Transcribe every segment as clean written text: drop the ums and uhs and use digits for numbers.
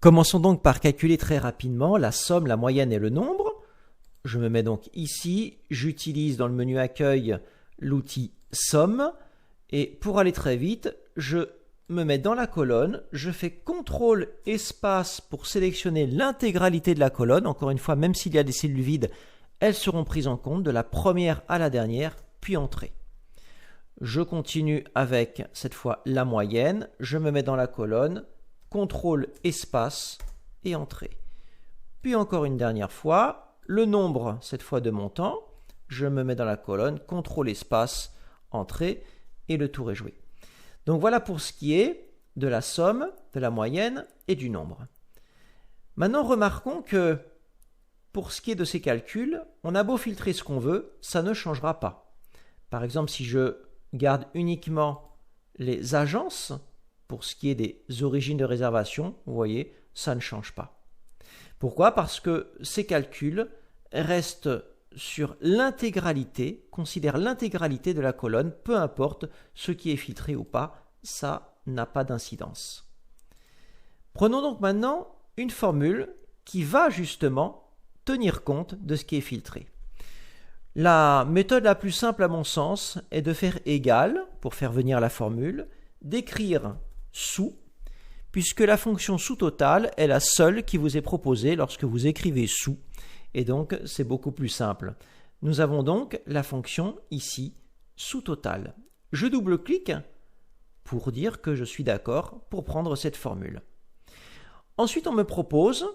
Commençons donc par calculer très rapidement la somme, la moyenne et le nombre. Je me mets donc ici, j'utilise dans le menu accueil l'outil somme et pour aller très vite, je me mets dans la colonne, je fais CTRL espace pour sélectionner l'intégralité de la colonne. Encore une fois, même s'il y a des cellules vides, elles seront prises en compte de la première à la dernière, puis entrée. Je continue avec cette fois la moyenne, je me mets dans la colonne, CTRL espace et entrée. Puis encore une dernière fois, le nombre cette fois de montant, je me mets dans la colonne, CTRL espace, entrée et le tour est joué. Donc voilà pour ce qui est de la somme, de la moyenne et du nombre. Maintenant remarquons que pour ce qui est de ces calculs, on a beau filtrer ce qu'on veut, ça ne changera pas. Par exemple, si je garde uniquement les agences, pour ce qui est des origines de réservation, vous voyez, ça ne change pas. Pourquoi? Parce que ces calculs restent sur l'intégralité, considèrent l'intégralité de la colonne, peu importe ce qui est filtré ou pas, ça n'a pas d'incidence. Prenons donc maintenant une formule qui va justement tenir compte de ce qui est filtré. La méthode la plus simple à mon sens est de faire égal, pour faire venir la formule, d'écrire sous, puisque la fonction sous totale est la seule qui vous est proposée lorsque vous écrivez sous, et donc c'est beaucoup plus simple. Nous avons donc la fonction ici, sous totale. Je double-clique pour dire que je suis d'accord pour prendre cette formule. Ensuite, on me propose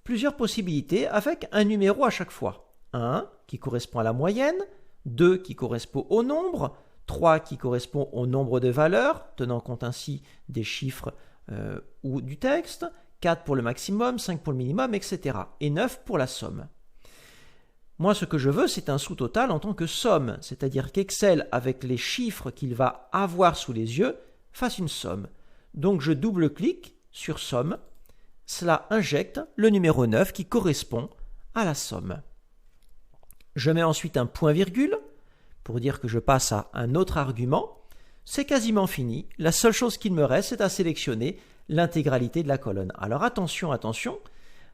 plusieurs possibilités avec un numéro à chaque fois. 1 qui correspond à la moyenne, 2 qui correspond au nombre, 3 qui correspond au nombre de valeurs, tenant compte ainsi des chiffres ou du texte, 4 pour le maximum, 5 pour le minimum, etc. et 9 pour la somme. Moi, ce que je veux, c'est un sous-total en tant que somme, c'est-à-dire qu'Excel, avec les chiffres qu'il va avoir sous les yeux, fasse une somme. Donc, je double-clique sur somme, cela injecte le numéro 9 qui correspond à la somme. Je mets ensuite un point-virgule pour dire que je passe à un autre argument. C'est quasiment fini. La seule chose qu'il me reste, c'est à sélectionner l'intégralité de la colonne. Alors attention, attention,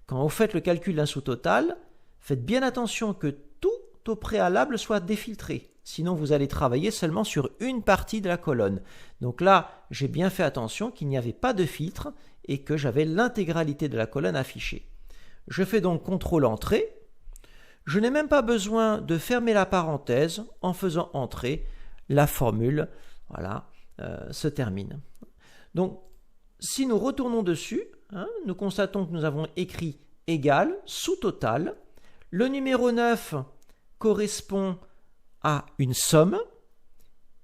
quand vous faites le calcul d'un sous-total, faites bien attention que tout au préalable soit défiltré. Sinon, vous allez travailler seulement sur une partie de la colonne. Donc là, j'ai bien fait attention qu'il n'y avait pas de filtre et que j'avais l'intégralité de la colonne affichée. Je fais donc CTRL Entrée. Je n'ai même pas besoin de fermer la parenthèse en faisant entrer. La formule se termine. Donc, si nous retournons dessus, nous constatons que nous avons écrit égal, sous total. Le numéro 9 correspond à une somme.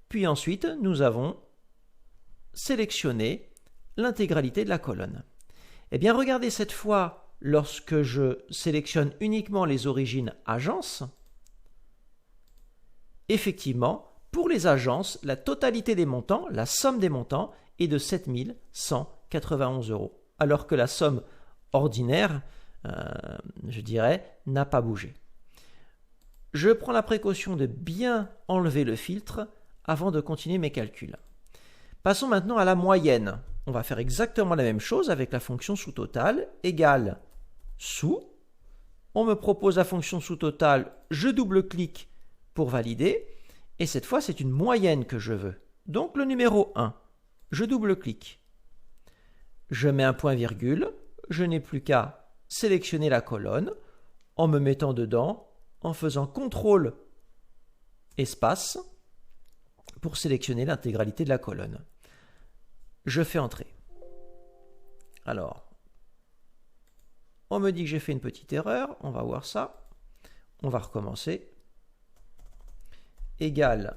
Puis ensuite, nous avons sélectionné l'intégralité de la colonne. Eh bien, regardez cette fois. Lorsque je sélectionne uniquement les origines agences, effectivement, pour les agences, la totalité des montants, la somme des montants, est de 7 191 €, alors que la somme ordinaire, je dirais, n'a pas bougé. Je prends la précaution de bien enlever le filtre avant de continuer mes calculs. Passons maintenant à la moyenne. On va faire exactement la même chose avec la fonction sous totale égale sous. On me propose la fonction sous totale, je double-clique pour valider. Et cette fois, c'est une moyenne que je veux. Donc le numéro 1, je double-clique. Je mets un point-virgule. Je n'ai plus qu'à sélectionner la colonne en me mettant dedans, en faisant CTRL espace pour sélectionner l'intégralité de la colonne. Je fais entrer. Alors, on me dit que j'ai fait une petite erreur. On va voir ça. On va recommencer. Égal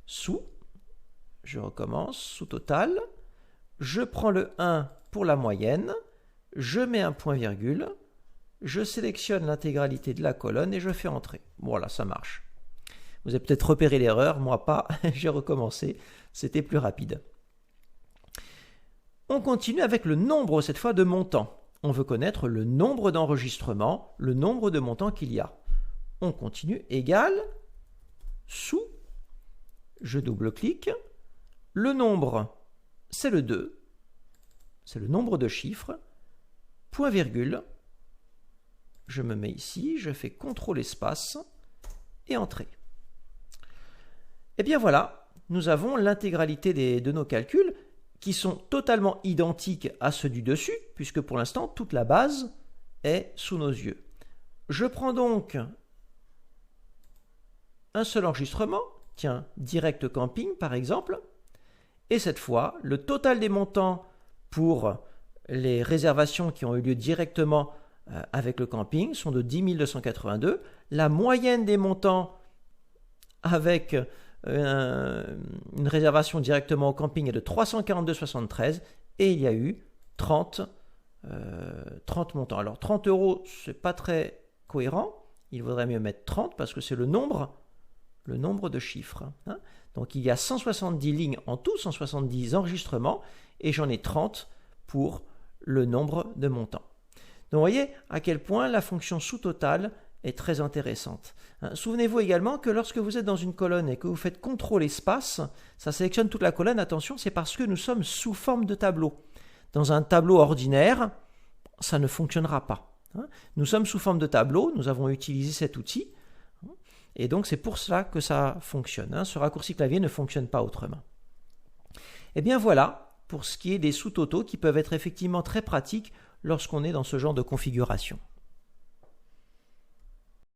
sous. Je recommence. Sous total. Je prends le 1 pour la moyenne. Je mets un point-virgule. Je sélectionne l'intégralité de la colonne et je fais entrer. Voilà, ça marche. Vous avez peut-être repéré l'erreur. Moi pas. J'ai recommencé. C'était plus rapide. On continue avec le nombre, cette fois, de montants. On veut connaître le nombre d'enregistrements, le nombre de montants qu'il y a. On continue, égal, sous, je double-clique. Le nombre, c'est le 2, c'est le nombre de chiffres. point virgule, je me mets ici, je fais CTRL espace et Entrée. Et bien voilà, nous avons l'intégralité de nos calculs qui sont totalement identiques à ceux du dessus, puisque pour l'instant, toute la base est sous nos yeux. Je prends donc un seul enregistrement, tiens, Direct Camping par exemple, et cette fois, le total des montants pour les réservations qui ont eu lieu directement avec le camping sont de 10 282. La moyenne des montants avec une réservation directement au camping est de 342,73 et il y a eu 30 montants. Alors 30 €, c'est pas très cohérent. Il vaudrait mieux mettre 30 parce que c'est le nombre de chiffres. Hein. Donc il y a 170 lignes en tout, 170 enregistrements et j'en ai 30 pour le nombre de montants. Donc vous voyez à quel point la fonction sous-total est très intéressante. Souvenez-vous également que lorsque vous êtes dans une colonne et que vous faites CTRL espace, ça sélectionne toute la colonne. Attention, c'est parce que nous sommes sous forme de tableau. Dans un tableau ordinaire, ça ne fonctionnera pas. Nous sommes sous forme de tableau, nous avons utilisé cet outil, et donc c'est pour cela que ça fonctionne. Ce raccourci clavier ne fonctionne pas autrement. Et bien voilà, pour ce qui est des sous-totaux qui peuvent être effectivement très pratiques lorsqu'on est dans ce genre de configuration.